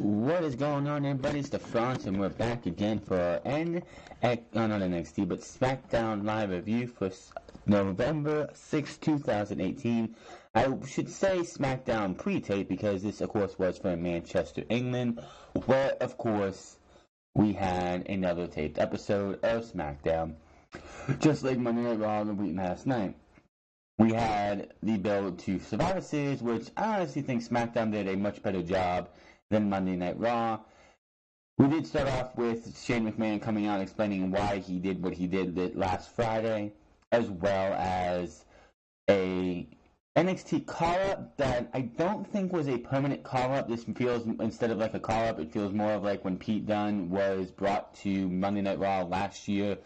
What is going on, everybody? It's the France, and we're back again for not NXT, but Smackdown Live review for November 6, 2018. I should say Smackdown pre-tape because this, of course, was from Manchester, England, where, of course, we had another taped episode of Smackdown, just like Monday Night Raw the week last night. We had the build to Survivor Series, which I honestly think SmackDown did a much better job than Monday Night Raw. We did start off with Shane McMahon coming out explaining why he did what he did last Friday, as well as a NXT call-up that I don't think was a permanent call-up. This feels, instead of like a call-up, it feels more of like when Pete Dunne was brought to Monday Night Raw last year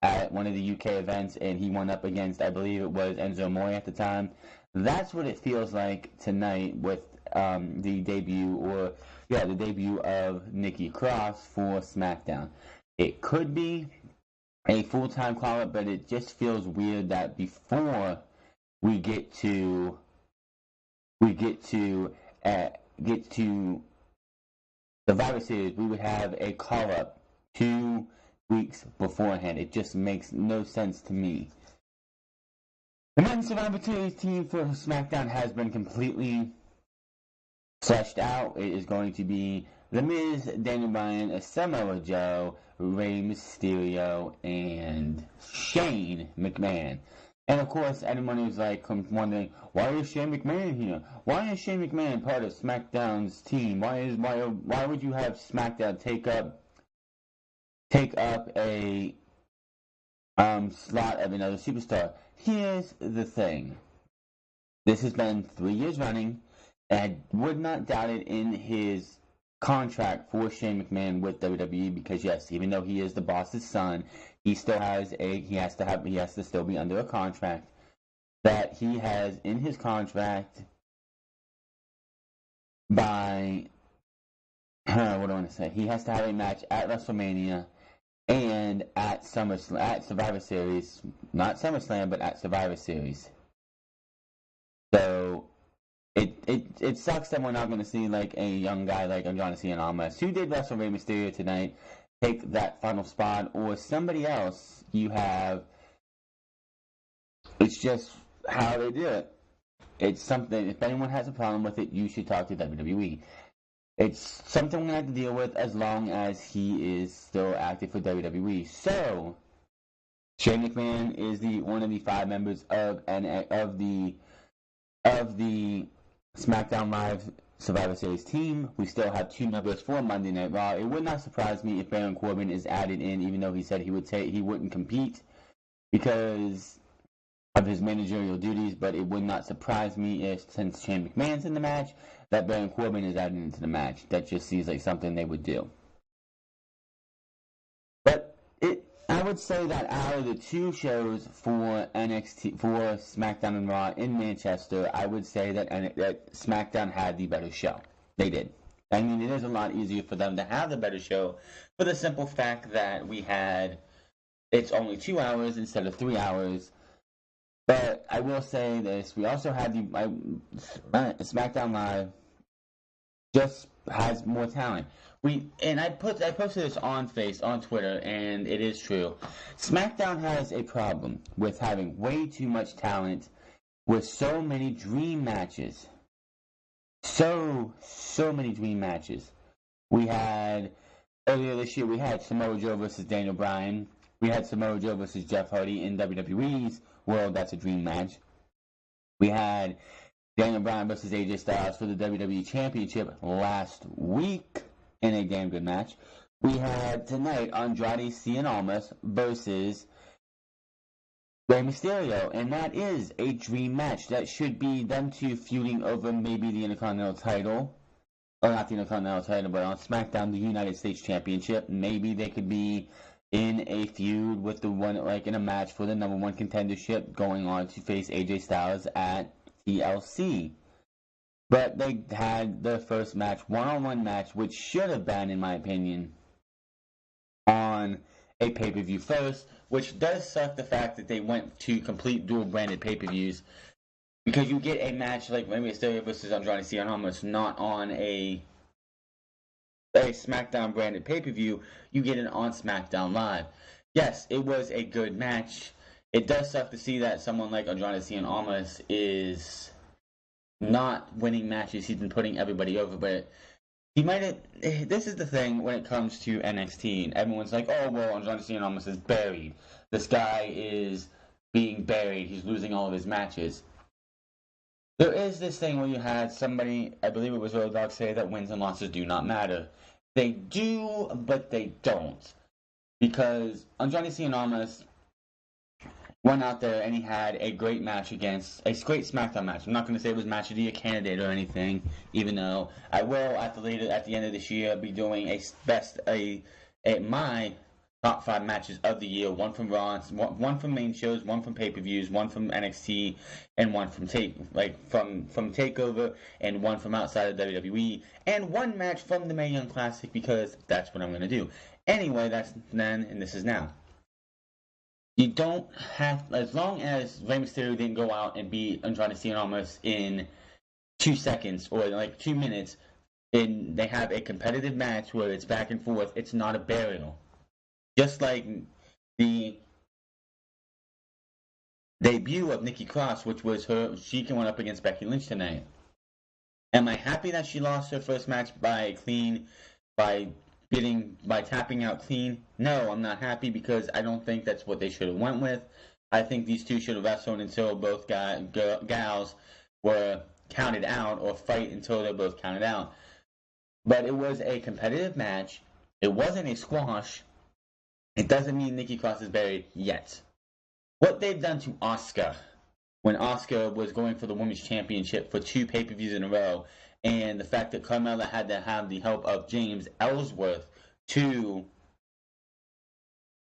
at one of the UK events, and he went up against, I believe it was Enzo Amore at the time. That's what it feels like tonight with the debut of Nikki Cross for SmackDown. It could be a full-time call-up, but it just feels weird that before we get to Survivor Series, we would have a call-up 2 weeks beforehand. It just makes no sense to me. The Men's Survivor Series team for SmackDown has been completely fleshed out. It is going to be The Miz, Daniel Bryan, Samoa Joe, Rey Mysterio, and Shane McMahon. And of course, anyone who's like wondering, why is Shane McMahon here? Why is Shane McMahon part of SmackDown's team? Why would you have SmackDown take up a slot of another superstar? Here's the thing. This has been 3 years running, and I would not doubt it in his contract for Shane McMahon with WWE, because yes, even though he is the boss's son, he has to still be under a contract that he has in his contract by what do I want to say? He has to have a match at WrestleMania and at Survivor Series, not SummerSlam, but at Survivor Series. So it sucks that we're not going to see like a young guy like John Cena Almas, who did wrestle Rey Mysterio tonight, take that final spot, or somebody else. It's just how they do it. It's something. If anyone has a problem with it, you should talk to WWE. It's something we're going to have to deal with as long as he is still active for WWE. So, Shane McMahon is one of the 5 members of the SmackDown Live Survivor Series team. We still have 2 members for Monday Night Raw. It would not surprise me if Baron Corbin is added in, even though he said he wouldn't compete because of his managerial duties. But it would not surprise me if, since Shane McMahon's in the match, that Baron Corbin is added into the match. That just seems like something they would do. But I would say that out of the 2 shows for SmackDown and Raw in Manchester, I would say that SmackDown had the better show. They did. I mean, it is a lot easier for them to have the better show for the simple fact that it's only 2 hours instead of 3 hours. But I will say this: we also had SmackDown Live just has more talent. I posted this on Twitter, and it is true. SmackDown has a problem with having way too much talent with so many dream matches. So many dream matches. We had earlier this year. We had Samoa Joe versus Daniel Bryan. We had Samoa Joe versus Jeff Hardy in WWE's world. That's a dream match. We had Daniel Bryan versus AJ Styles for the WWE Championship last week in a damn good match. We had tonight Andrade Cien Almas versus Rey Mysterio, and that is a dream match. That should be them 2 feuding over maybe the Intercontinental title, or not the Intercontinental title, but on SmackDown, the United States Championship. Maybe they could be in a feud with the one, like in a match for the number 1 contendership, going on to face AJ Styles at TLC. But they had their first match, one-on-one match, which should have been, in my opinion, on a pay-per-view first, which does suck the fact that they went to complete dual-branded pay-per-views, because you get a match like Rey Mysterio versus Andrade Cien Almas not on a a SmackDown branded pay-per-view, you get it on SmackDown Live. Yes, it was a good match. It does suck to see that someone like Andrade Cien Almas is not winning matches. He's been putting everybody over, but he might have. This is the thing when it comes to NXT, and everyone's like, "Oh well, Andrade Cien Almas is buried. This guy is being buried. He's losing all of his matches." There is this thing where you had somebody, I believe it was Road Dogg, say that wins and losses do not matter. They do, but they don't. Because Andrade Cien Almas went out there and he had a great match against a great SmackDown match. I'm not going to say it was match of the year candidate or anything, even though I will at the end of this year be doing my top 5 matches of the year. One from Raw, one from main shows, one from pay-per-views, one from NXT, and one from Takeover, and one from outside of WWE, and one match from the Mae Young Classic, because that's what I'm going to do. Anyway, that's then, and this is now. You don't have, as long as Rey Mysterio didn't go out and beat Andrade Cien Almas in 2 seconds or like 2 minutes, and they have a competitive match where it's back and forth, it's not a burial. Just like the debut of Nikki Cross, which was she went up against Becky Lynch tonight. Am I happy that she lost her first match by tapping out clean? No, I'm not happy, because I don't think that's what they should have went with. I think these two should have wrestled until both gals were counted out, or fight until they're both counted out. But it was a competitive match. It wasn't a squash. It doesn't mean Nikki Cross is buried yet. What they've done to Asuka, when Asuka was going for the Women's Championship for 2 pay-per-views in a row, and the fact that Carmella had to have the help of James Ellsworth to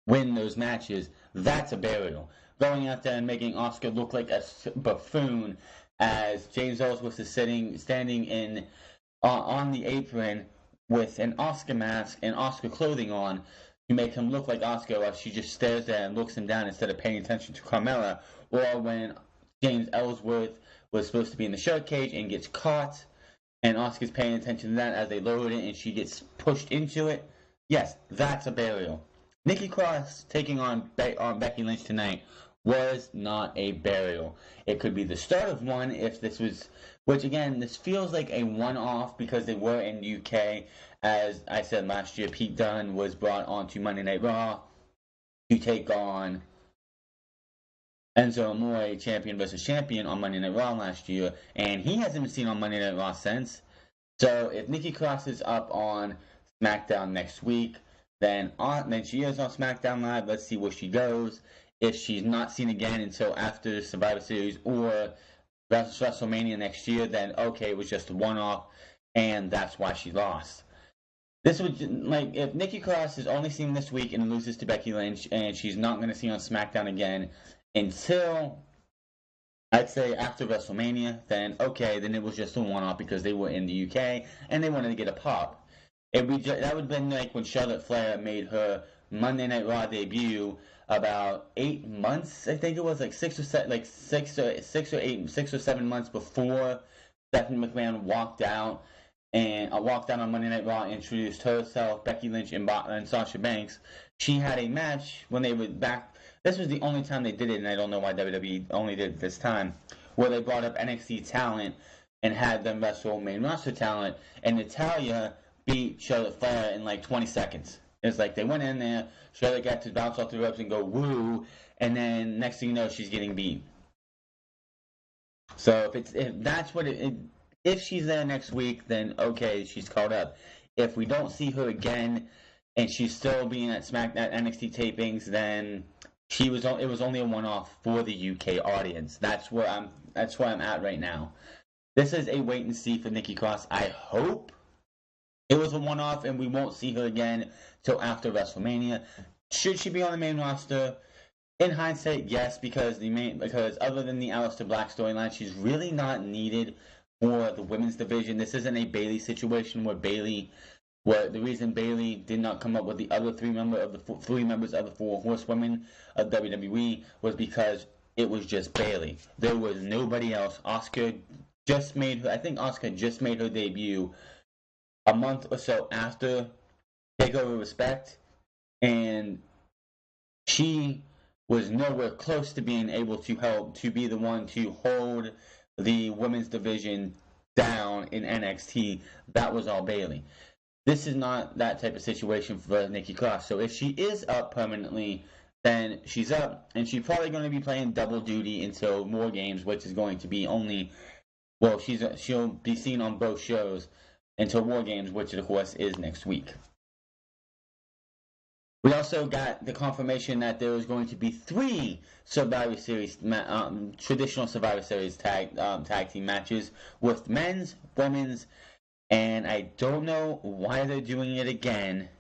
win those matches, that's a burial. Going out there and making Asuka look like a buffoon as James Ellsworth is standing on the apron with an Asuka mask and Asuka clothing on, to make him look like Asuka while she just stares there and looks him down instead of paying attention to Carmella. Or when James Ellsworth was supposed to be in the shark cage and gets caught, and Asuka's paying attention to that as they load it and she gets pushed into it. Yes, that's a burial. Nikki Cross taking on Becky Lynch tonight was not a burial. It could be the start of one if this was, which again, this feels like a one-off because they were in the UK. As I said last year, Pete Dunne was brought on to Monday Night Raw to take on Enzo Amore, champion versus champion, on Monday Night Raw last year, and he hasn't been seen on Monday Night Raw since. So if Nikki Cross is up on SmackDown next week, then she is on SmackDown Live. Let's see where she goes. If she's not seen again until after Survivor Series or WrestleMania next year, then okay, it was just a one-off, and that's why she lost. This would, like, if Nikki Cross is only seen this week and loses to Becky Lynch, and she's not going to see on SmackDown again until, I'd say, after WrestleMania, then okay, then it was just a one-off because they were in the UK and they wanted to get a pop. That would have been like when Charlotte Flair made her Monday Night Raw debut about 8 months, I think it was, like 6 or 7 months before Stephanie McMahon walked out on Monday Night Raw, introduced herself, Becky Lynch, and Sasha Banks. She had a match when they were back. This was the only time they did it, and I don't know why WWE only did it this time, where they brought up NXT talent and had them wrestle main roster talent, and Natalya beat Charlotte Flair in like 20 seconds. It's like they went in there, Charlotte got to bounce off the ropes and go woo, and then next thing you know, she's getting beat. So if she's there next week, then okay, she's caught up. If we don't see her again, and she's still being at NXT tapings, then it was only a one-off for the UK audience. That's where I'm at right now. This is a wait and see for Nikki Cross. I hope it was a one-off and we won't see her again till after WrestleMania. Should she be on the main roster? In hindsight, yes, because other than the Aleister Black storyline, she's really not needed for the women's division. This isn't a Bayley situation where the reason Bayley did not come up with the other three members of the Four Horsewomen of WWE was because it was just Bayley. There was nobody else. I think Asuka just made her debut a month or so after TakeOver Respect, and she was nowhere close to being able to help to be the one to hold the women's division down in NXT. That was all Bayley. This is not that type of situation for Nikki Cross. So if she is up permanently, then she's up, and she's probably going to be playing double duty until War Games, which is going to be only, well, she'll be seen on both shows until War Games, which of course is next week. We also got the confirmation that there was going to be 3 Survivor Series, traditional Survivor Series tag team matches with men's, women's, and I don't know why they're doing it again.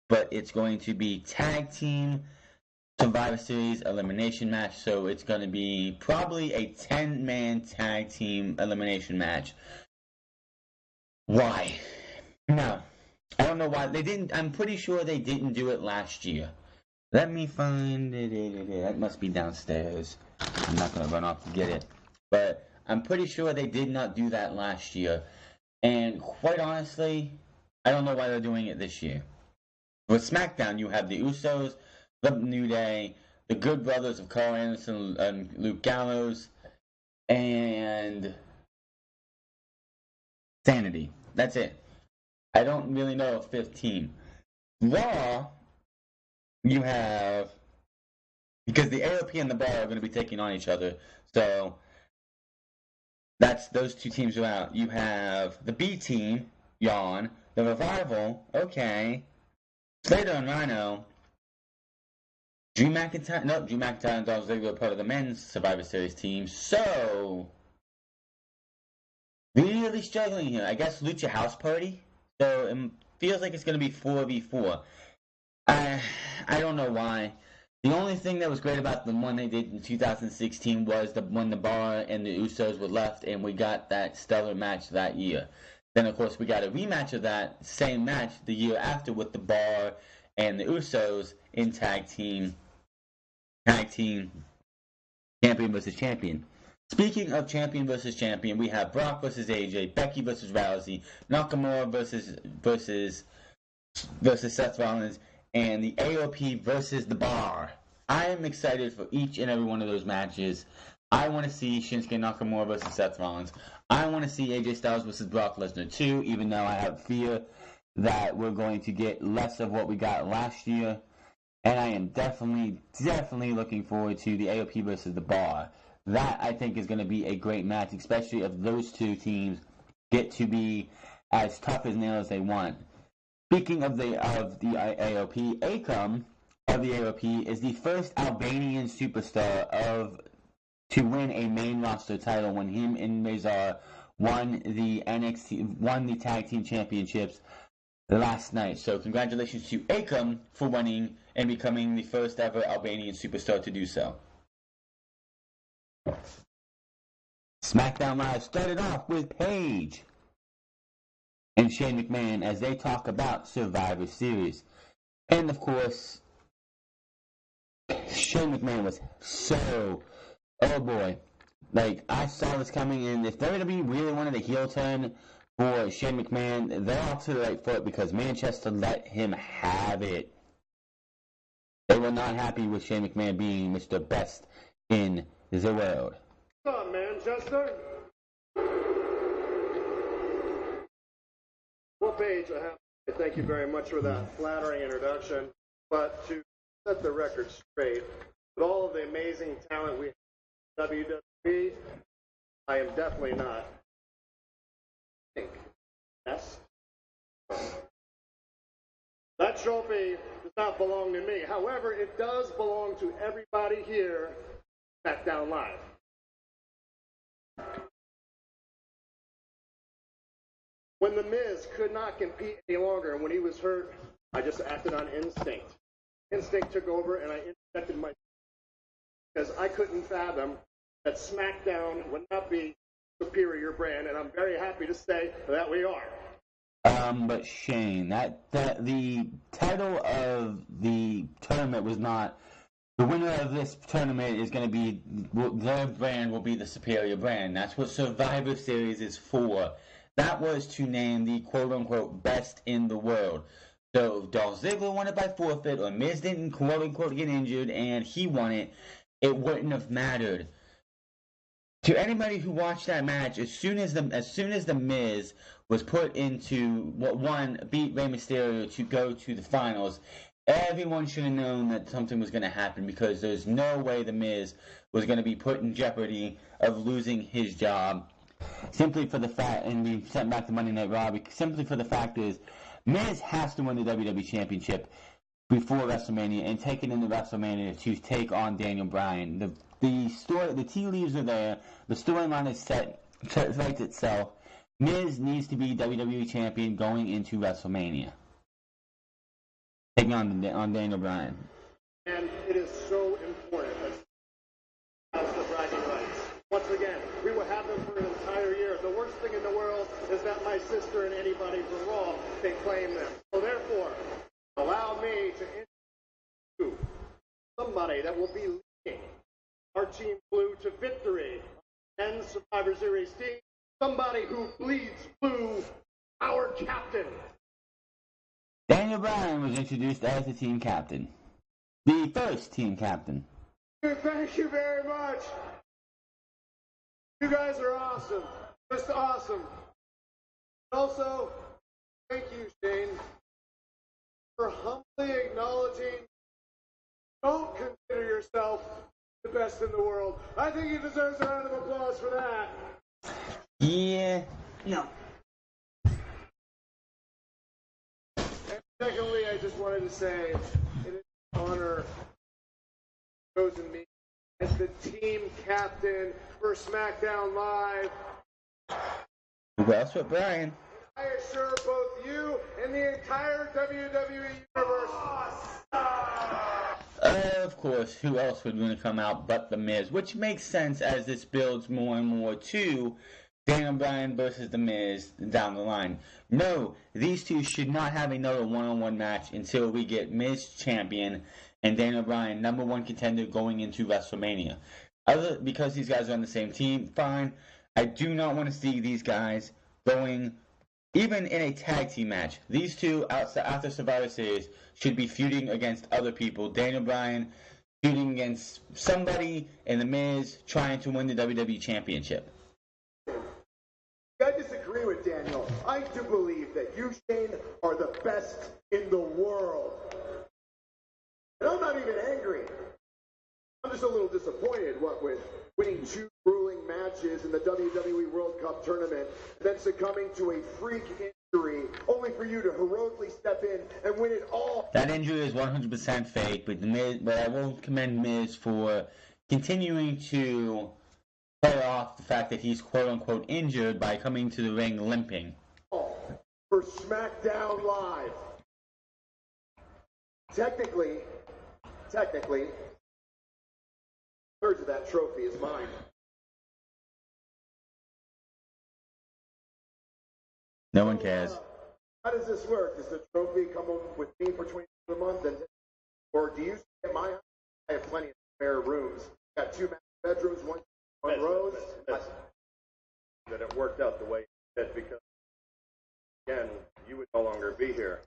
But it's going to be tag team Survivor Series elimination match. So it's going to be probably a 10-man tag team elimination match. Why? No. I don't know why. They didn't. I'm pretty sure they didn't do it last year. Let me find it. That must be downstairs. I'm not going to run off to get it. But I'm pretty sure they did not do that last year. And quite honestly, I don't know why they're doing it this year. With SmackDown, you have the Usos, the New Day, the Good Brothers of Carl Anderson and Luke Gallows, and Sanity. That's it. I don't really know a 5th team. Raw, you have, because the AOP and the Bar are going to be taking on each other, so those 2 teams are out. You have the B team, yawn, the Revival, okay, Slater and Rhino, Drew McIntyre and Dolph Ziggler are part of the men's Survivor Series team, so really struggling here. I guess Lucha House Party. So it feels like it's going to be 4v4. I don't know why. The only thing that was great about the one they did in 2016 was when the Bar and the Usos were left, and we got that stellar match that year. Then, of course, we got a rematch of that same match the year after with the Bar and the Usos in tag team champion versus champion. Speaking of champion versus champion, we have Brock versus AJ, Becky versus Rousey, Nakamura versus Seth Rollins, and the AOP versus the Bar. I am excited for each and every one of those matches. I want to see Shinsuke Nakamura versus Seth Rollins. I want to see AJ Styles versus Brock Lesnar too, even though I have fear that we're going to get less of what we got last year. And I am definitely looking forward to the AOP versus the Bar. That, I think, is going to be a great match, especially if those 2 teams get to be as tough as nails as they want. Speaking of the AOP, Akam of the AOP is the first Albanian superstar to win a main roster title when him and Mazar won the tag team championships last night. So congratulations to Akam for winning and becoming the first ever Albanian superstar to do so. SmackDown Live started off with Paige and Shane McMahon as they talk about Survivor Series. And of course, Shane McMahon was so, oh boy, like I saw this coming, and if WWE really wanted a heel turn for Shane McMahon, they're off to the right foot because Manchester let him have it. They were not happy with Shane McMahon being Mr. Best in the world. What's up, Manchester? Well, Paige, I have to thank you very much for that flattering introduction. But to set the record straight, with all of the amazing talent we have in WWE, I am definitely not. Yes. That trophy does not belong to me. However, it does belong to everybody here at SmackDown Live. When The Miz could not compete any longer, and when he was hurt, I just acted on instinct. Instinct took over, and I injected my because I couldn't fathom that SmackDown would not be superior brand, and I'm very happy to say that we are. But Shane, that the title of the tournament was not. The winner of this tournament is going to be, their brand will be the superior brand. That's what Survivor Series is for. That was to name the quote-unquote best in the world. So if Dolph Ziggler won it by forfeit, or Miz didn't quote-unquote get injured, and he won it, it wouldn't have mattered. To anybody who watched that match, as soon as the Miz was put into beat Rey Mysterio to go to the finals, everyone should have known that something was going to happen, because there's no way the Miz was going to be put in jeopardy of losing his job. Simply for the fact, and we sent back to Monday Night Raw, simply for the fact is, Miz has to win the WWE Championship before WrestleMania and take it into WrestleMania to take on Daniel Bryan. The tea leaves are there. The storyline is set, writes itself. Miz needs to be WWE Champion going into WrestleMania, taking on Daniel Bryan. And it is so important as the bragging rights. Once again, we will have them for an entire year. The worst thing in the world is that my sister and anybody from Raw can claim them. So therefore, allow me to introduce somebody that will be leading our Team Blue to victory and Survivor Series team. Somebody who bleeds blue, our captain. Daniel Bryan was introduced as the team captain. The first team captain. Thank you very much. You guys are awesome. Just awesome. Also, thank you, Shane, for humbly acknowledging, don't consider yourself the best in the world. I think he deserves a round of applause for that. Yeah. No. And secondly, I just wanted to say it is an honor chosen me as the team captain for Smackdown Live. Well, that's what Brian. I assure both you and the entire WWE universe. Of course, who else would want to come out but The Miz? Which makes sense as this builds more and more to Daniel Bryan versus The Miz down the line. No, these two should not have another one-on-one match until we get Miz champion and Daniel Bryan #1 contender going into WrestleMania. Because these guys are on the same team, fine. I do not want to see these guys going, even in a tag team match. These two, after Survivor Series, should be feuding against other people. Daniel Bryan feuding against somebody, and The Miz trying to win the WWE Championship. I disagree with Daniel. I do believe that you, Shane, are the best in the world. And I'm not even angry. I'm just a little disappointed, with winning 2 grueling matches in the WWE World Cup tournament, and then succumbing to a freak injury, only for you to heroically step in and win it all. That injury is 100% fake, but I will commend Miz for continuing to play off the fact that he's quote-unquote injured by coming to the ring limping. For Smackdown Live. Technically, thirds of that trophy is mine. No one cares. How does this work? Does the trophy come with me for $20 a month, or do you stay at my house? I have plenty of spare rooms. Got 2 bedrooms, one Rose. That it worked out the way it did, because again, you would no longer be here.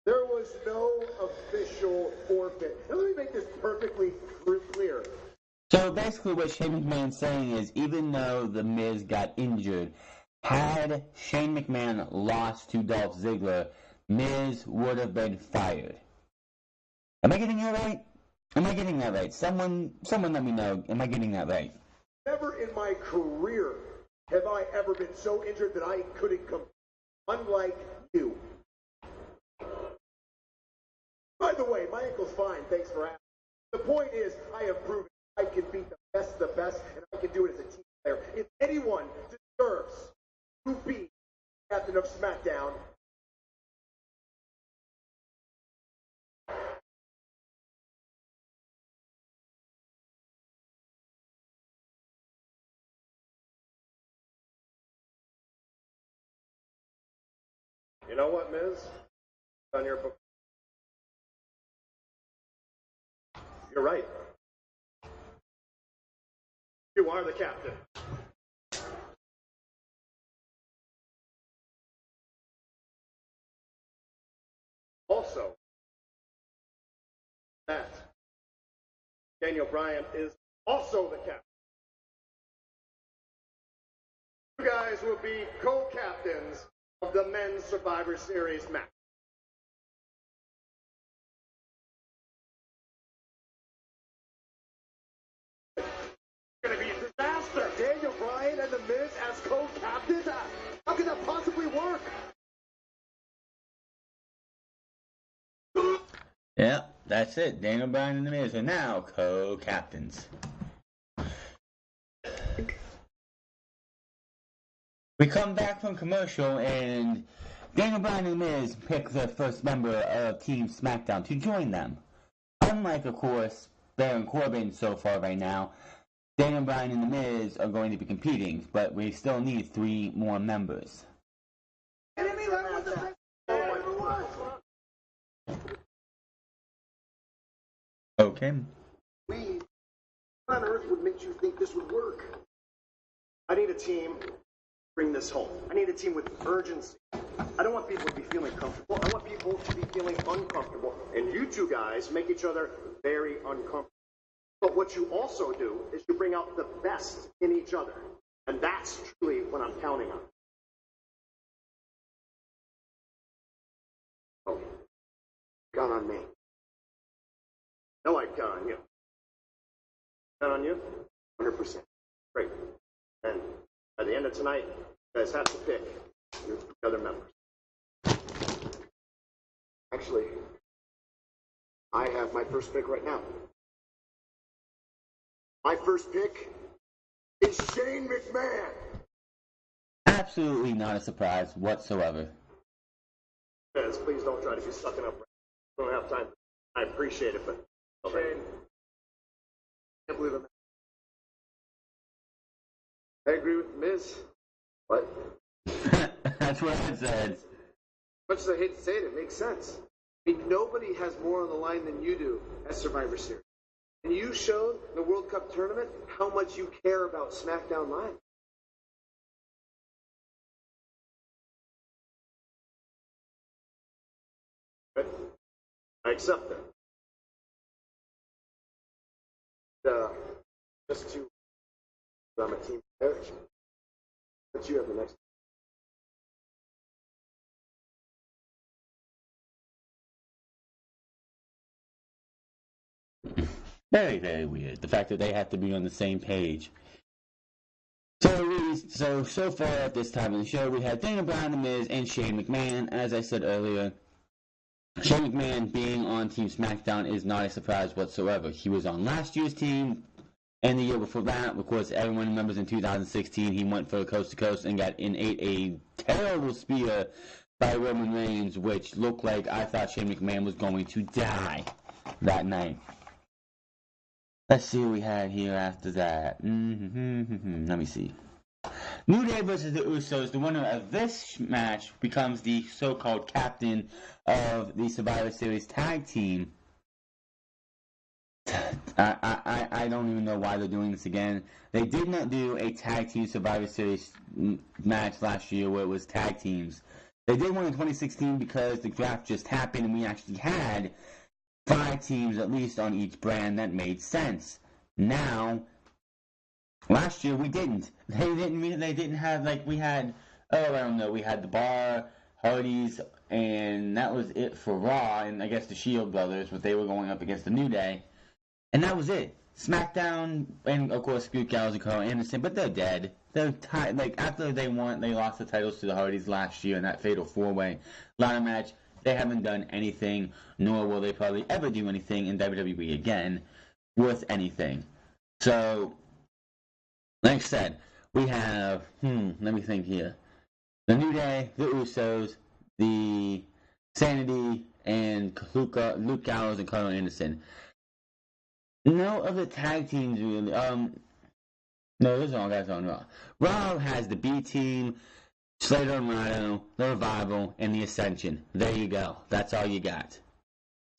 There was no official forfeit. Now, let me make this perfectly clear. So basically what Shane McMahon's saying is, even though The Miz got injured, had Shane McMahon lost to Dolph Ziggler, Miz would have been fired. Am I getting that right? Am I getting that right? Someone let me know. Am I getting that right? Never in my career have I ever been so injured that I couldn't compete, unlike you. By the way, my ankle's fine. Thanks for asking. The point is, I have proven I can beat the best, and I can do it as a team player. If anyone deserves to be captain of SmackDown, You know what, Miz? On your book. You're right. You You are the captain. Also, that Daniel Bryan is also the captain. You guys will be co-captains of the Men's Survivor Series match. It's going to be a disaster. Daniel Bryan and The Miz as co-captains? How can that possibly work? Yep, that's it. Daniel Bryan and The Miz are now co-captains. We come back from commercial, and Daniel Bryan and The Miz pick the first member of Team Smackdown to join them. Unlike, of course, Baron Corbin so far right now, Daniel Bryan and The Miz are going to be competing, but we still need 3 more members. Okay. What on earth would make you think this would work? I need a team to bring this home. I need a team with urgency. I don't want people to be feeling comfortable. I want people to be feeling uncomfortable. And you two guys make each other very uncomfortable. But what you also do is you bring out the best in each other. And that's truly what I'm counting on. Oh, Count on me. no, I count on you. Count on you? 100%. Great. And by the end of tonight, you guys have to pick your other members. Actually, I have my first pick right now. My first pick is Shane McMahon. Absolutely not a surprise whatsoever. Guys, please don't try to be sucking up. I don't have time. I appreciate it, but Shane, I can't believe it. I agree with Miz. What? That's what I said. Much as I hate to say it, it makes sense. I mean, nobody has more on the line than you do at Survivor Series. And you showed in the World Cup tournament how much you care about SmackDown Live. Good. I accept that. Just to, I'm a team player. But you have the next. Very, very weird. The fact that they have to be on the same page. So far at this time of the show, we had Daniel Bryan, The Miz, and Shane McMahon. As I said earlier, Shane McMahon being on Team SmackDown is not a surprise whatsoever. He was on last year's team, and the year before that, of course, everyone remembers in 2016, he went for a coast-to-coast and got ate a terrible spear by Roman Reigns, which looked like I thought Shane McMahon was going to die that night. Let's see what we had here after that. Let me see. New Day versus the Usos. The winner of this match becomes the so-called captain of the Survivor Series tag team. I don't even know why they're doing this again. They did not do a tag team Survivor Series match last year where it was tag teams. They did one in 2016 because the draft just happened and we actually had 5 teams at least on each brand that made sense. Now, last year we didn't. They didn't have, like, we had, we had the Bar, Hardys, and that was it for Raw, and I guess the Shield brothers, but they were going up against the New Day. And that was it. SmackDown, and of course, Luke Gallows and Carl Anderson, but they're dead. They're tied. Like, after they lost the titles to the Hardys last year in that Fatal 4-Way ladder match. They haven't done anything, nor will they probably ever do anything in WWE again worth anything. So, like I said, we have, let me think here. The New Day, the Usos, the Sanity, and Luke Gallows and Carl Anderson. No other tag teams really. No, those are all guys on Raw. Raw has the B team, Slater and Rhino, the Revival, and the Ascension. There you go. That's all you got.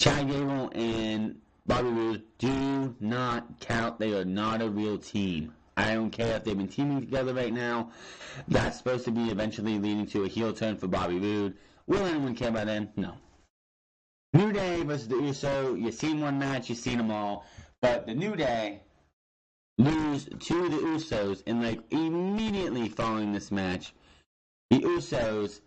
Chad Gable and Bobby Roode do not count. They are not a real team. I don't care if they've been teaming together right now. That's supposed to be eventually leading to a heel turn for Bobby Roode. Will anyone care by then? No. New Day versus the Uso. You've seen one match, you've seen them all. But the New Day lose to the Usos, and like immediately following this match, the Usos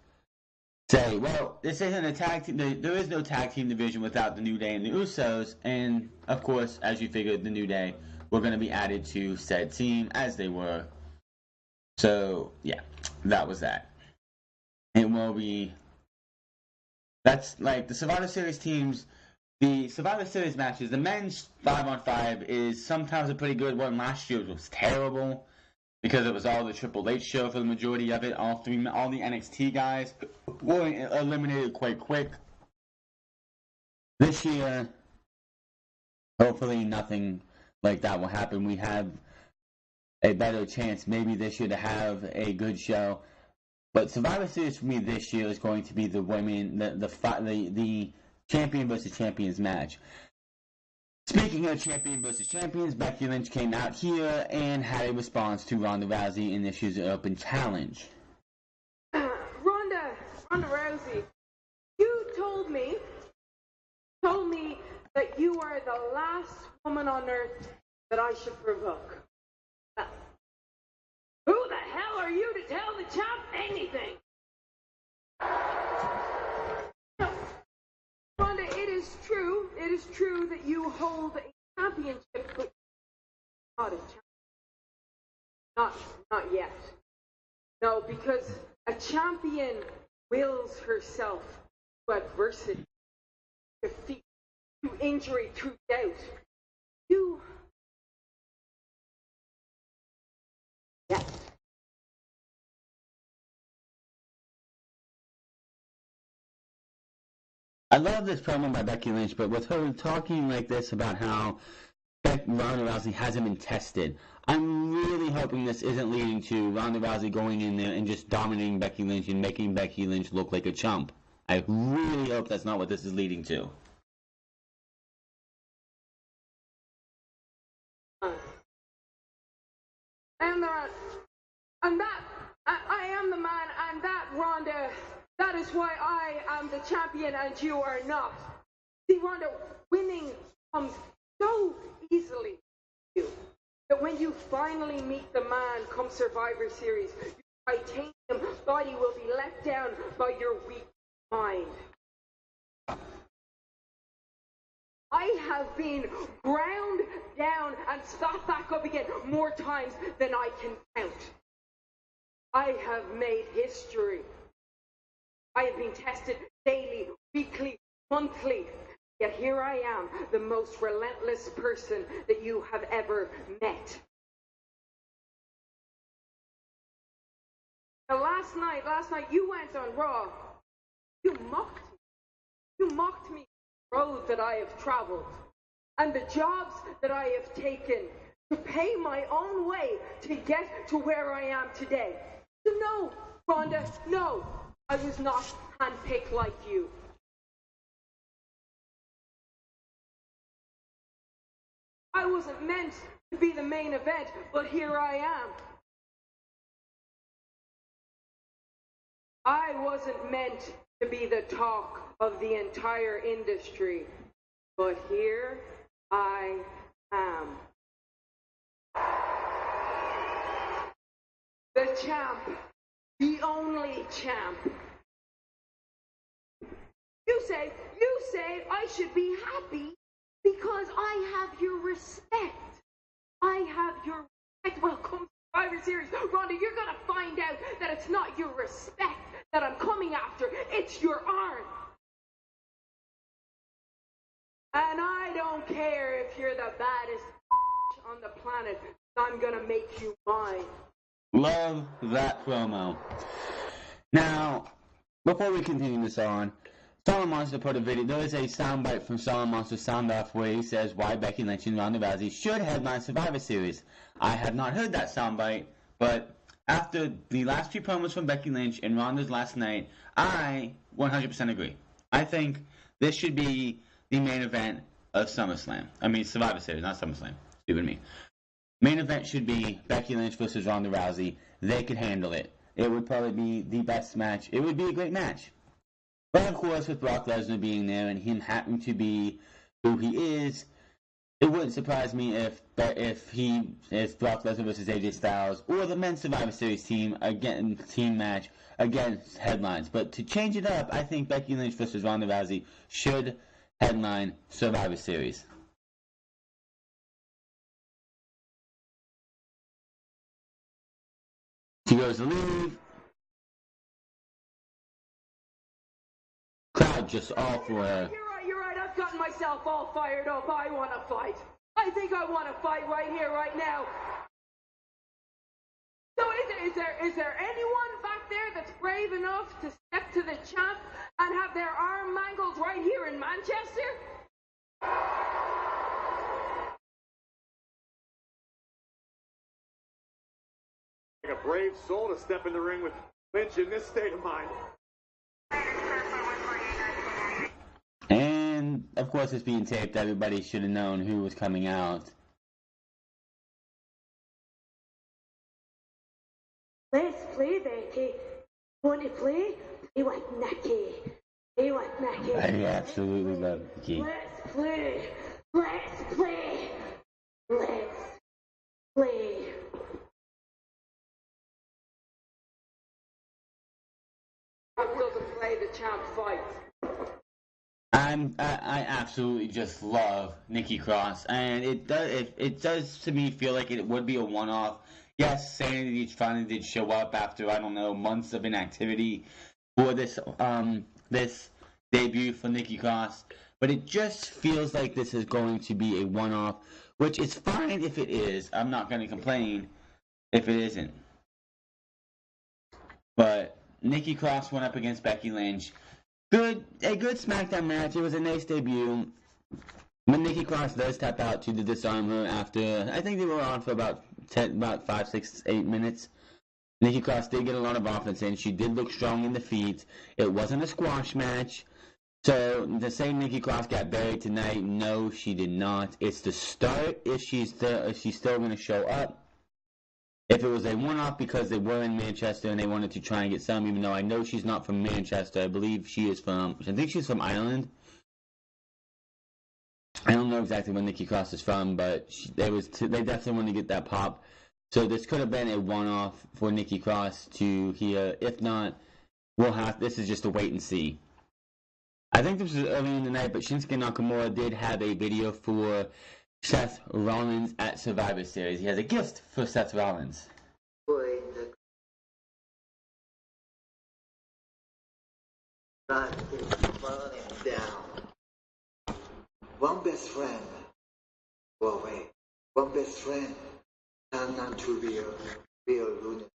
say, well, this isn't a tag team. There is no tag team division without the New Day and the Usos. And of course, as you figured, the New Day were going to be added to said team as they were. So yeah, that was that. It will be. That's like the Survivor Series teams. The Survivor Series matches, the men's 5-on-5 is sometimes a pretty good one. Last year was terrible because it was all the Triple H show for the majority of it. All the NXT guys were eliminated quite quick. This year, hopefully nothing like that will happen. We have a better chance maybe this year to have a good show. But Survivor Series for me this year is going to be the women, the champion versus champions match. Speaking of champion versus champions, Becky Lynch came out here and had a response to Ronda Rousey in this year's Open Challenge. Ronda Rousey, you told me that you are the last woman on earth that I should provoke. Who the hell are you to tell the champ anything? Ronda, it is true that you hold a championship, but not a champion. Not yet. No, because a champion wills herself to adversity, defeat, to injury, to doubt. You. Yes. I love this promo by Becky Lynch, but with her talking like this about how Ronda Rousey hasn't been tested, I'm really hoping this isn't leading to Ronda Rousey going in there and just dominating Becky Lynch and making Becky Lynch look like a chump. I really hope that's not what this is leading to. I am the man, and that, Ronda, that is why I am the champion and you are not. See, Ronda, winning comes so easily to you that when you finally meet the man come Survivor Series, your titanium body will be let down by your weak mind. I have been ground down and spat back up again more times than I can count. I have made history. I have been tested daily, weekly, monthly. Yet here I am, the most relentless person that you have ever met. Now, last night you went on Raw. You mocked me. You mocked me the road that I have traveled and the jobs that I have taken to pay my own way to get to where I am today. So no, Ronda, no, I was not handpicked like you. I wasn't meant to be the main event, but here I am. I wasn't meant to be the talk of the entire industry, but here I am. The champ, the only champ. You say I should be happy because I have your respect. I have your respect. Well, come Survivor Series, Ronda, you're gonna find out that it's not your respect that I'm coming after, it's your arm. And I don't care if you're the baddest on the planet, I'm gonna make you mine. Love that promo. Now, before we continue this on, Solomon Monster put a video. There is a soundbite from Solomon Monster Sound Off where he says why Becky Lynch and Ronda Rousey should headline Survivor Series. I have not heard that soundbite, but after the last few promos from Becky Lynch and Ronda's last night, I 100% agree. I think this should be the main event of SummerSlam. I mean, Survivor Series, not SummerSlam. Stupid me. Main event should be Becky Lynch versus Ronda Rousey. They could handle it. It would probably be the best match. It would be a great match. But of course, with Brock Lesnar being there and him having to be who he is, it wouldn't surprise me if Brock Lesnar versus AJ Styles or the Men's Survivor Series team match against headlines. But to change it up, I think Becky Lynch versus Ronda Rousey should headline Survivor Series. She goes to leave. Crowd just all for her. You're right. I've gotten myself all fired up. I want to fight. I think I want to fight right here, right now. So is there anyone back there that's brave enough to step to the champ and have their arm mangled right here in Manchester? Like a brave soul to step in the ring with Lynch in this state of mind. And, of course, it's being taped. Everybody should have known who was coming out. Let's play, Becky. Want to play? Play with Nikki. Play with Nikki. I absolutely love Nikki. Let's play. Let's play. Let's play. Doesn't play the champ fight. I absolutely just love Nikki Cross, and it does to me feel like it would be a one-off. Yes, Sanity finally did show up after, I don't know, months of inactivity for this debut for Nikki Cross, but it just feels like this is going to be a one-off, which is fine if it is. I'm not going to complain if it isn't. But Nikki Cross went up against Becky Lynch. A good SmackDown match. It was a nice debut. When Nikki Cross does tap out to disarm her after, I think they were on for about 5, 6, 8 minutes. Nikki Cross did get a lot of offense in. She did look strong in the feet. It wasn't a squash match. So to say Nikki Cross got buried tonight, no, she did not. It's the start. If she's still going to show up. If it was a one-off because they were in Manchester and they wanted to try and get some, even though I know she's not from Manchester, I believe she is from, I think she's from Ireland. I don't know exactly where Nikki Cross is from, but they definitely wanted to get that pop. So this could have been a one-off for Nikki Cross to here. If not, this is just a wait and see. I think this was early in the night, but Shinsuke Nakamura did have a video for Seth Rollins at Survivor Series. He has a gift for Seth Rollins. That is burning down. One best friend. Well, wait. One best friend turned out to be a real lunatic.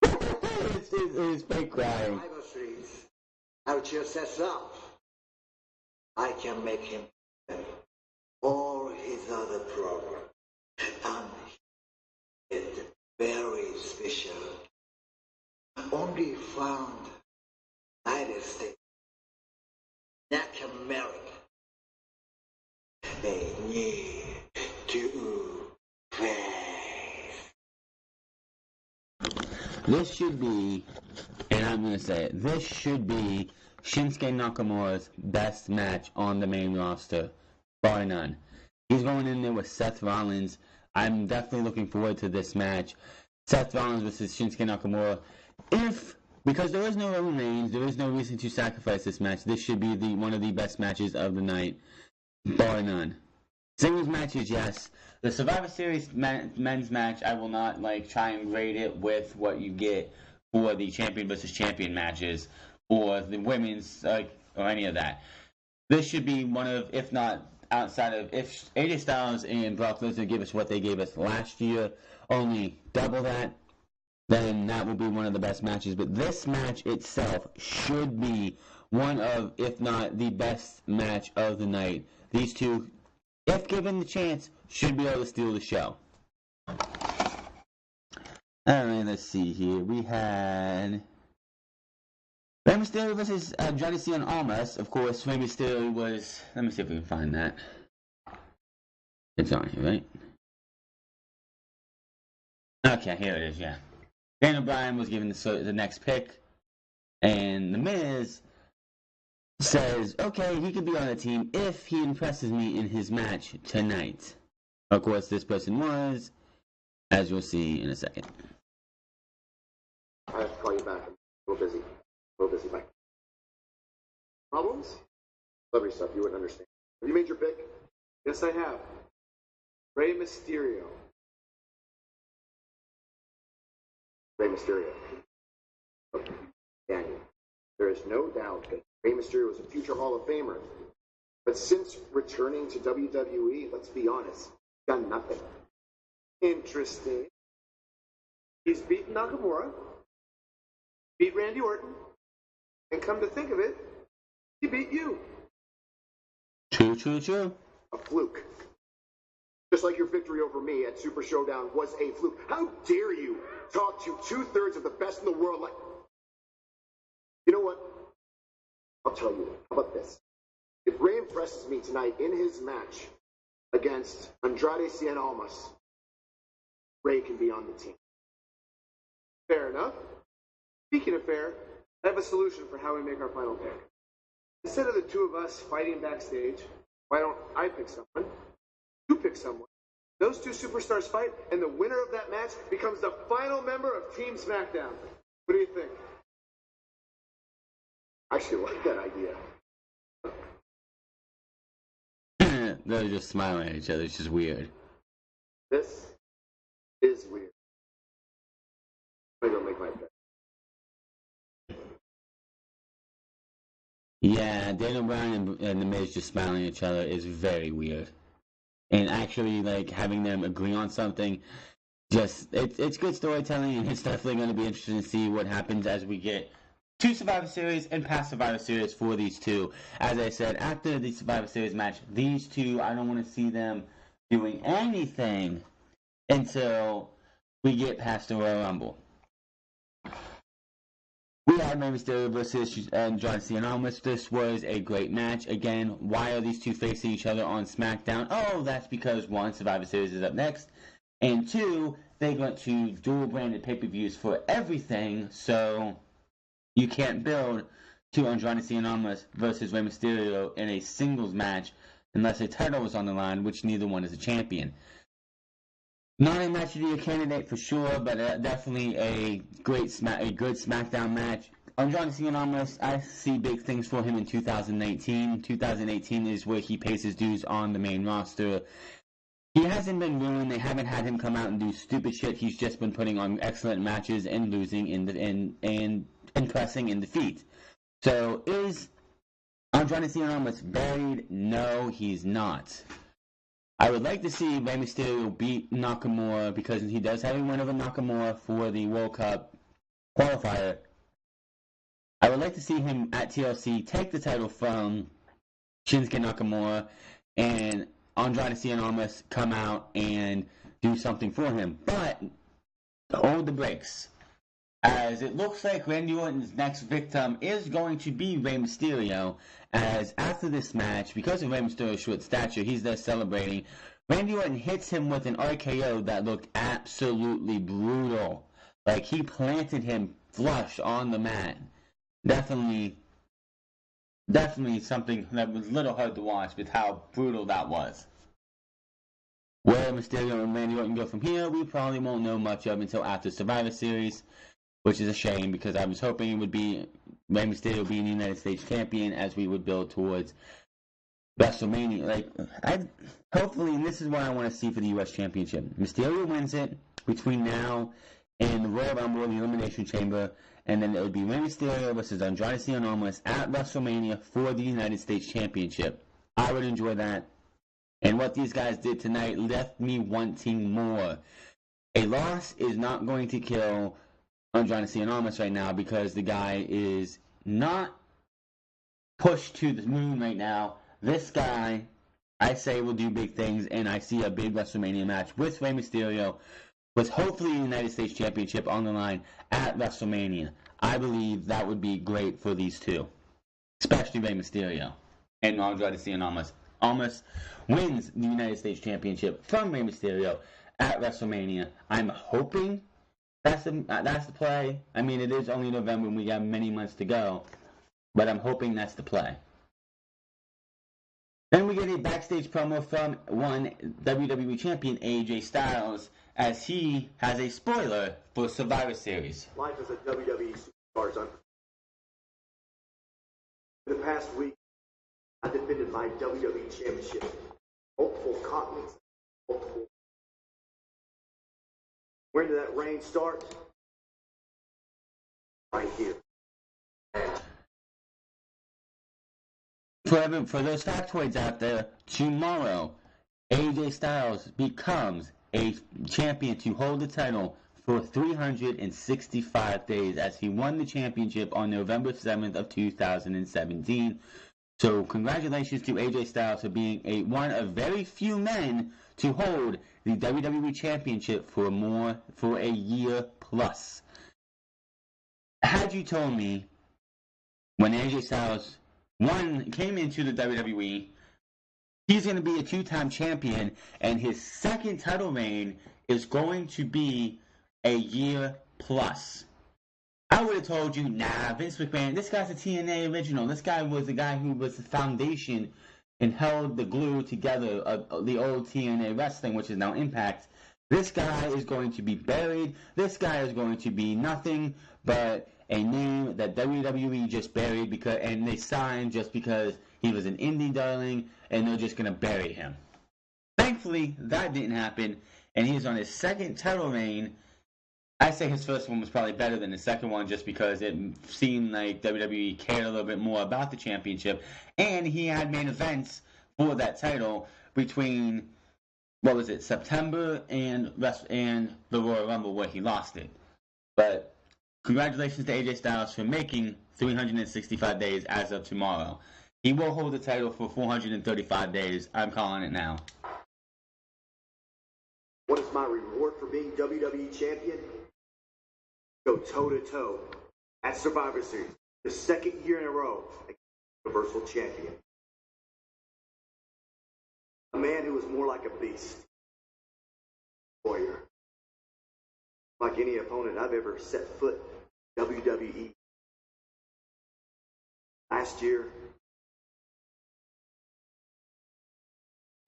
It's fake crying. I'll cheer Seth up. I can make him all his other problems. And it's very special. Only found United States, not America. They need to face. This should be, and I'm going to say it, this should be Shinsuke Nakamura's best match on the main roster, bar none. He's going in there with Seth Rollins. I'm definitely looking forward to this match. Seth Rollins versus Shinsuke Nakamura. Because there is no Roman Reigns, there is no reason to sacrifice this match. This should be one of the best matches of the night, bar none. Singles matches, yes. The Survivor Series men's match, I will not try and grade it with what you get for the champion versus champion matches, or the women's, or any of that. This should be one of, if not outside of, if AJ Styles and Brock Lesnar give us what they gave us last year, only double that, then that will be one of the best matches. But this match itself should be one of, if not the best match of the night. These two, if given the chance, should be able to steal the show. Alright, let's see here. We had Rey Mysterio versus Johnny Cena and Almas. Of course, Rey Mysterio was... Let me see if we can find that. It's on here, right? Okay, here it is, yeah. Daniel Bryan was given the next pick, and The Miz says, okay, he could be on the team if he impresses me in his match tonight. Of course, this person was, as you'll see in a second. I have to call you back. I'm a little busy. Bye. Problems? Celebrity stuff you wouldn't understand. Have you made your pick? Yes, I have. Rey Mysterio. Rey Mysterio. Okay. Daniel. There is no doubt that Rey Mysterio is a future Hall of Famer. But since returning to WWE, let's be honest, he's done nothing. Interesting. He's beaten Nakamura, beat Randy Orton, and come to think of it, he beat you. True. A fluke. Just like your victory over me at Super Showdown was a fluke. How dare you talk to 2/3 of the best in the world like... You know what? I'll tell you. How about this? If Rey impresses me tonight in his match against Andrade Cien Almas, Rey can be on the team. Fair enough. Speaking of fair, I have a solution for how we make our final pick. Instead of the two of us fighting backstage, why don't I pick someone? You pick someone. Those two superstars fight, and the winner of that match becomes the final member of Team Smackdown. What do you think? I actually like that idea. They're just smiling at each other. It's just weird. This is weird. I'm gonna go make my pick. Yeah, Daniel Bryan and The Miz just smiling at each other is very weird. And actually, like, having them agree on something, it's good storytelling, and it's definitely going to be interesting to see what happens as we get to Survivor Series and past Survivor Series for these two. As I said, after the Survivor Series match, these two, I don't want to see them doing anything until we get past the Royal Rumble. We had Rey Mysterio versus Andrade Cien Almas. This was a great match. Again, why are these two facing each other on SmackDown? Oh, that's because, one, Survivor Series is up next, and two, they went to dual-branded pay-per-views for everything, so you can't build to Andrade Cien Almas versus Rey Mysterio in a singles match unless a title was on the line, which neither one is a champion. Not a match to be a candidate for sure, but definitely a good SmackDown match. Andrade Cien Almas, I see big things for him in 2019. 2018 is where he pays his dues on the main roster. He hasn't been ruined. They haven't had him come out and do stupid shit. He's just been putting on excellent matches and losing and impressing in defeat. So is Andrade Cien Almas buried? No, he's not. I would like to see Rey Mysterio beat Nakamura because he does have a win over Nakamura for the World Cup qualifier. I would like to see him at TLC take the title from Shinsuke Nakamura and Andrade Cien Almas come out and do something for him. But hold the brakes, as it looks like Randy Orton's next victim is going to be Rey Mysterio, as after this match, because of Rey Mysterio's short stature, he's there celebrating. Randy Orton hits him with an RKO that looked absolutely brutal. Like, he planted him flush on the mat. Definitely something that was a little hard to watch with how brutal that was. Where Mysterio and Randy Orton go from here, we probably won't know much of until after Survivor Series, which is a shame because I was hoping it would be Rey Mysterio being the United States champion as we would build towards WrestleMania. Hopefully, and this is what I want to see for the U.S. Championship. Mysterio wins it between now and the Royal Rumble, the Elimination Chamber, and then it would be Rey Mysterio versus Andrade Cien Almas at WrestleMania for the United States Championship. I would enjoy that. And what these guys did tonight left me wanting more. A loss is not going to kill Andrade Cien Almas right now because the guy is not pushed to the moon right now. This guy, I say, will do big things, and I see a big WrestleMania match with Rey Mysterio with hopefully the United States Championship on the line at WrestleMania. I believe that would be great for these two, especially Rey Mysterio and Andrade Cien Almas Almas wins the United States Championship from Rey Mysterio at WrestleMania. I'm hoping that's the play. I mean, it is only November and we got many months to go, but I'm hoping that's the play. Then we get a backstage promo from one WWE Champion AJ Styles as he has a spoiler for Survivor Series. Life as a WWE superstar is unpredictable. In the past week, I defended my WWE Championship, multiple continents, multiple. When did that reign start? Right here. For those factoids out there, tomorrow, AJ Styles becomes a champion to hold the title for 365 days as he won the championship on November 7th of 2017. So congratulations to AJ Styles for being one of very few men to hold the WWE Championship for a year plus. Had you told me when AJ Styles came into the WWE, he's going to be a two-time champion, and his second title reign is going to be a year plus, I would have told you, nah, Vince McMahon, this guy's a TNA original. This guy was the guy who was the foundation and held the glue together of the old TNA wrestling, which is now Impact. This guy is going to be buried. This guy is going to be nothing but a name that WWE just buried and they signed just because he was an indie darling, and they're just going to bury him. Thankfully, that didn't happen, and he's on his second title reign. I say his first one was probably better than the second one just because it seemed like WWE cared a little bit more about the championship, and he had main events for that title between, September and the Royal Rumble where he lost it. But congratulations to AJ Styles for making 365 days as of tomorrow. He will hold the title for 435 days. I'm calling it now. What is my reward for being WWE Champion? Go toe-to-toe at Survivor Series, the second year in a row, Universal Champion. A man who was more like a beast. Warrior. Like any opponent I've ever set foot in WWE. Last year,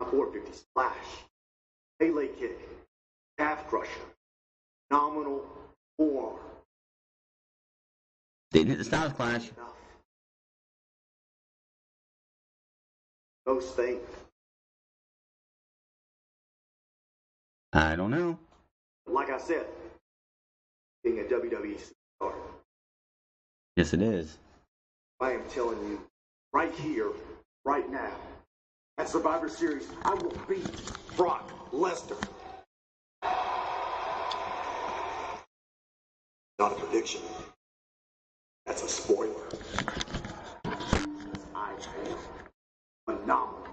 a 450 splash, Melee kick, calf crusher, nominal forearm. Didn't hit the Styles Clash. Most think. I don't know. Like I said, being a WWE superstar. Yes, it is. I am telling you, right here, right now, at Survivor Series, I will beat Brock Lesnar. Not a prediction. That's a spoiler. I am phenomenal.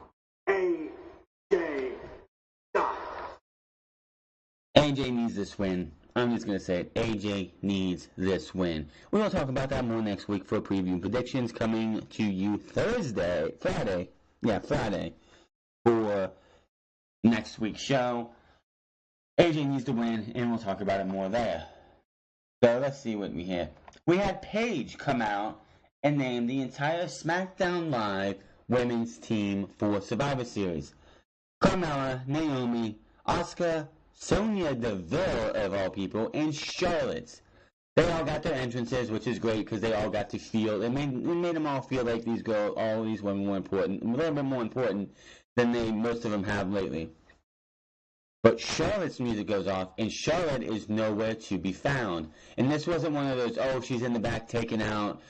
AJ Styles. AJ needs this win. I'm just going to say it. AJ needs this win. We're going to talk about that more next week for preview predictions coming to you Friday for next week's show. AJ needs to win, and we'll talk about it more there. So let's see what we have. We had Paige come out and name the entire SmackDown Live women's team for Survivor Series. Carmella, Naomi, Asuka, Sonya Deville, of all people, and Charlotte. They all got their entrances, which is great because they all got to feel. It made them all feel like all these women were important, a little bit more important than most of them have lately. But Charlotte's music goes off, and Charlotte is nowhere to be found. And this wasn't one of those, she's in the back taking out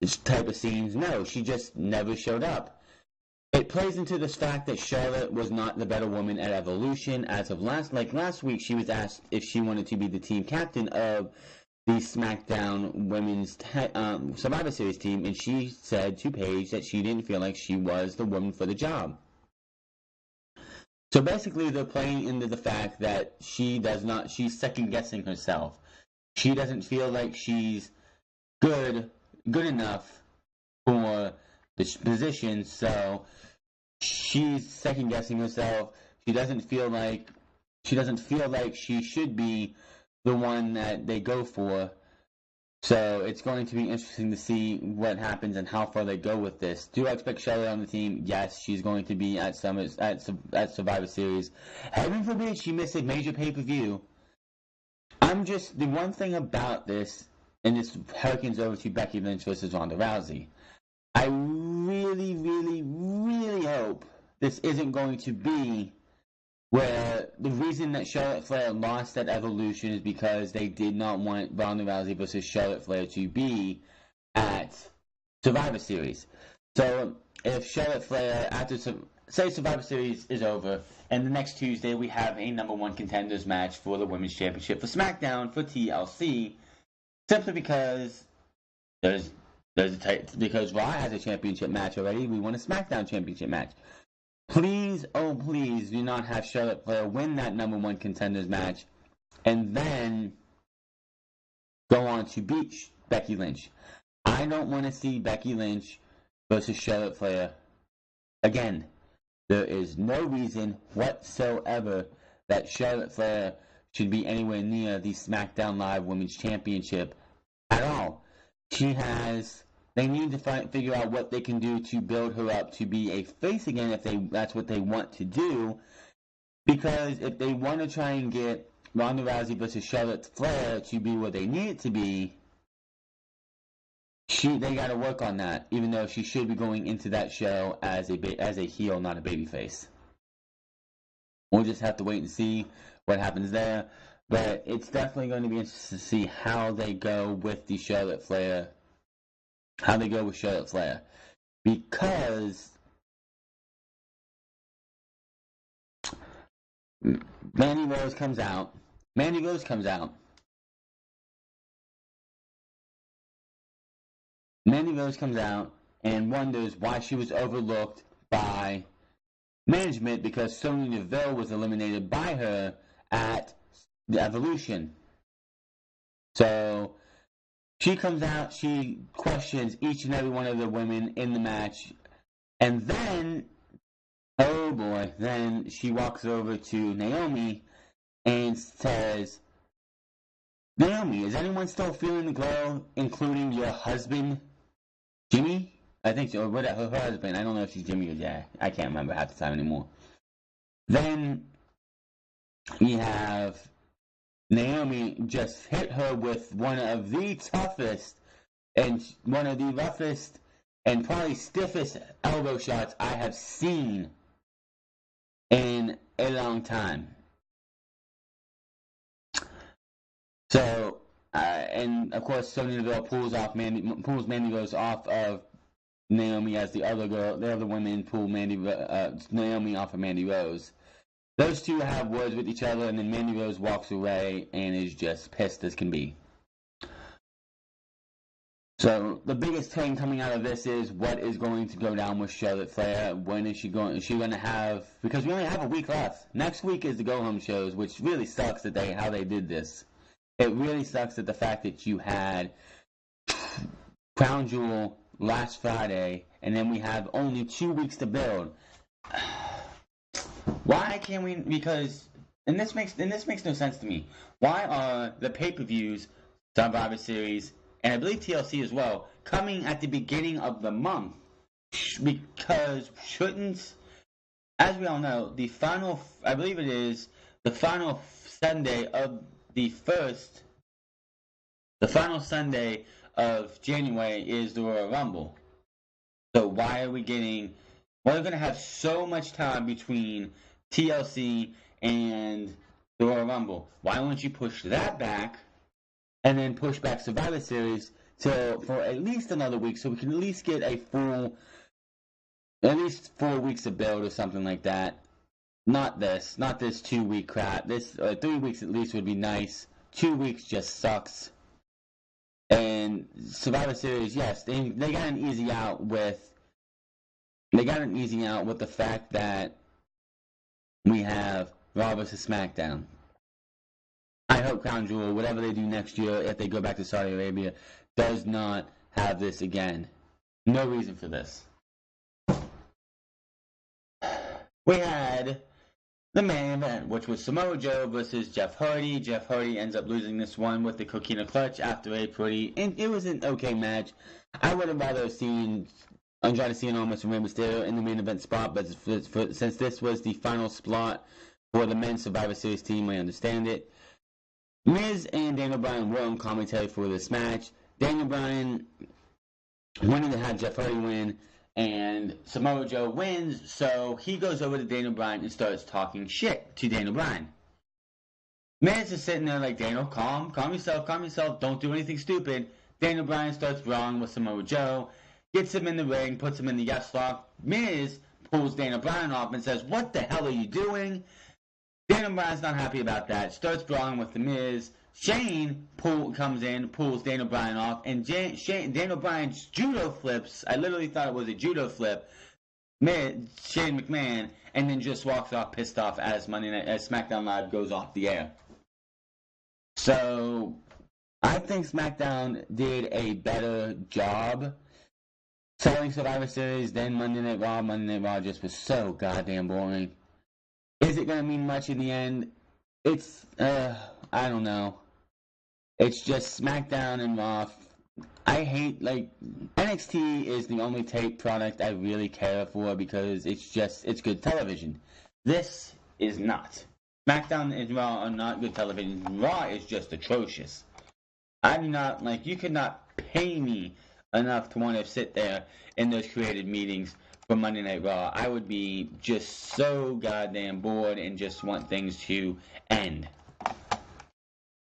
this type of scenes. No, she just never showed up. It plays into this fact that Charlotte was not the better woman at Evolution. As of last week, she was asked if she wanted to be the team captain of the SmackDown Women's Survivor Series team, and she said to Paige that she didn't feel like she was the woman for the job. So basically, they're playing into the fact that she's second-guessing herself. She doesn't feel like she's good enough for this position, so she's second guessing herself. She doesn't feel like she should be the one that they go for. So it's going to be interesting to see what happens and how far they go with this. Do I expect Charlotte on the team? Yes, she's going to be at Survivor Series. Heaven forbid she miss a major pay-per-view. The one thing about this, and this harkens over to Becky Lynch versus Ronda Rousey. I really, really, really hope this isn't going to be where the reason that Charlotte Flair lost at Evolution is because they did not want Ronda Rousey versus Charlotte Flair to be at Survivor Series. So if Charlotte Flair, say Survivor Series is over, and the next Tuesday we have a number one contenders match for the Women's Championship for Smackdown for TLC, simply because because Raw has a championship match already, we want a Smackdown championship match. Please, oh please, do not have Charlotte Flair win that number one contenders match and then go on to beat Becky Lynch. I don't want to see Becky Lynch versus Charlotte Flair again. There is no reason whatsoever that Charlotte Flair should be anywhere near the SmackDown Live Women's Championship at all. They need to figure out what they can do to build her up to be a face again if that's what they want to do. Because if they want to try and get Ronda Rousey versus Charlotte Flair to be where they need it to be, they got to work on that. Even though she should be going into that show as a heel, not a babyface. We'll just have to wait and see what happens there. But it's definitely going to be interesting to see how they go with the Charlotte Flair. How they go with Charlotte Flair. Because Mandy Rose comes out and wonders why she was overlooked by management because Sonya Deville was eliminated by her at the Evolution. So she comes out, she questions each and every one of the women in the match, and then, oh boy, then she walks over to Naomi and says, Naomi, is anyone still feeling the glow, including your husband, Jimmy? I think so, or her husband. I don't know if she's Jimmy or Jack. I can't remember half the time anymore. Then we have Naomi just hit her with one of the toughest and one of the roughest and probably stiffest elbow shots I have seen in a long time. So, and of course, Sonya Deville pulls Mandy Rose off of Naomi as the other women pull Naomi off of Mandy Rose. Those two have words with each other, and then Mandy Rose walks away and is just pissed as can be. So the biggest thing coming out of this is what is going to go down with Charlotte Flair. When is she going? Is she going to have? Because we only have a week left. Next week is the go home shows, which really sucks how they did this. It really sucks that the fact that you had Crown Jewel last Friday, and then we have only 2 weeks to build. Why can't we? Because this makes no sense to me. Why are the pay-per-views, Survivor Series, and I believe TLC as well, coming at the beginning of the month? Because shouldn't, as we all know, the final Sunday of the final Sunday of January is the Royal Rumble. So why are we going to have so much time between TLC and the Royal Rumble? Why won't you push that back and then push back Survivor Series for at least another week so we can at least get at least 4 weeks of build or something like that? Not this 2 week crap. This 3 weeks at least would be nice. 2 weeks just sucks. And Survivor Series, yes, they got an easy out with the fact that we have Raw vs. SmackDown. I hope Crown Jewel, whatever they do next year, if they go back to Saudi Arabia, does not have this again. No reason for this. we had the main event, which was Samoa Joe versus Jeff Hardy. Jeff Hardy ends up losing this one with the Coquina Clutch after and it was an okay match. I would have rather seen Andrade Cien Almas and Rey Mysterio in the main event spot, but since this was the final spot for the men's Survivor Series team, I understand it. Miz and Daniel Bryan were on commentary for this match. Daniel Bryan wanted to have Jeff Hardy win, and Samoa Joe wins, so he goes over to Daniel Bryan and starts talking shit to Daniel Bryan. Miz is sitting there like, Daniel, calm yourself, don't do anything stupid. Daniel Bryan starts brawling with Samoa Joe, gets him in the ring, puts him in the yes lock. Miz pulls Daniel Bryan off and says, what the hell are you doing? Daniel Bryan's not happy about that, starts brawling with the Miz. Shane comes in, pulls Daniel Bryan off, and Daniel Bryan's judo flips. I literally thought it was a judo flip. Shane McMahon, and then just walks off pissed off as SmackDown Live goes off the air. So I think SmackDown did a better job selling Survivor Series than Monday Night Raw. Monday Night Raw just was so goddamn boring. Is it going to mean much in the end? It's, I don't know. It's just SmackDown and Raw. I hate, NXT is the only tape product I really care for because it's good television. This is not. SmackDown and Raw are not good television. Raw is just atrocious. I do not, you could not pay me enough to want to sit there in those creative meetings for Monday Night Raw. I would be just so goddamn bored and just want things to end.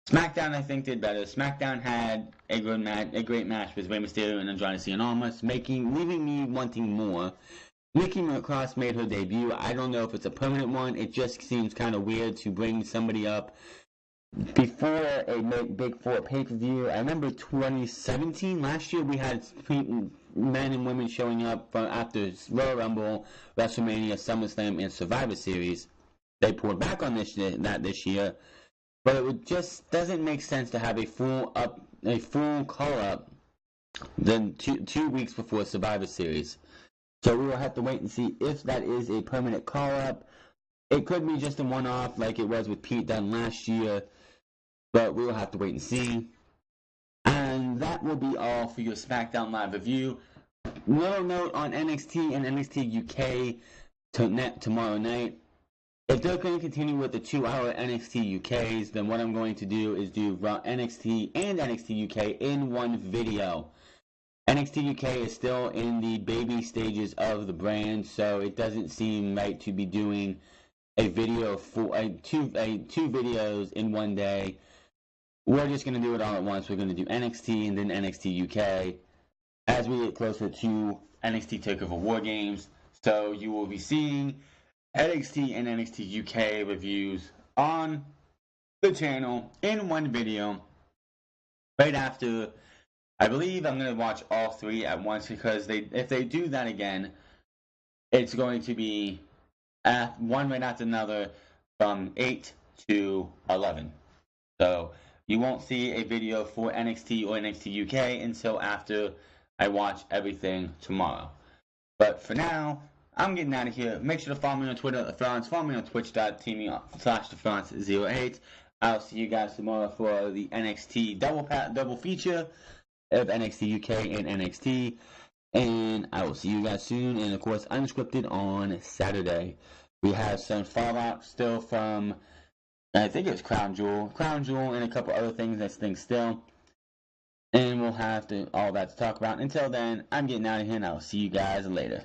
SmackDown, I think, did better. SmackDown had a great match with Rey Mysterio and Andrade Cien Almas, leaving me wanting more. Nikki Cross made her debut. I don't know if it's a permanent one. It just seems kind of weird to bring somebody up before a Big Four pay-per-view. I remember 2017, last year, we had men and women showing up after Royal Rumble, WrestleMania, SummerSlam, and Survivor Series. They pulled back on this year, but it just doesn't make sense to have a full call-up then 2 weeks before Survivor Series. So we will have to wait and see if that is a permanent call-up. It could be just a one-off like it was with Pete Dunne last year, but we will have to wait and see. And that will be all for your SmackDown Live review. Little note on NXT and NXT UK tomorrow night. If they're going to continue with the 2-hour NXT UKs, then what I'm going to do is do NXT and NXT UK in one video. NXT UK is still in the baby stages of the brand, so it doesn't seem right to be doing a video for two videos in one day. We're just going to do it all at once. We're going to do NXT and then NXT UK as we get closer to NXT TakeOver War Games. So you will be seeing NXT and NXT UK reviews on the channel in one video right after. I believe I'm going to watch all three at once because if they do that again, it's going to be one right after another from 8 to 11. So you won't see a video for NXT or NXT UK until after I watch everything tomorrow. But for now, I'm getting out of here. Make sure to follow me on Twitter at TheFrance. Follow me on twitch.tv/TheFrance08. I'll see you guys tomorrow for the NXT double feature of NXT UK and NXT. And I will see you guys soon. And of course, Unscripted on Saturday. We have some fallout still from, I think it was Crown Jewel, and a couple other things I think still. And we'll have all that to talk about. Until then, I'm getting out of here, and I'll see you guys later.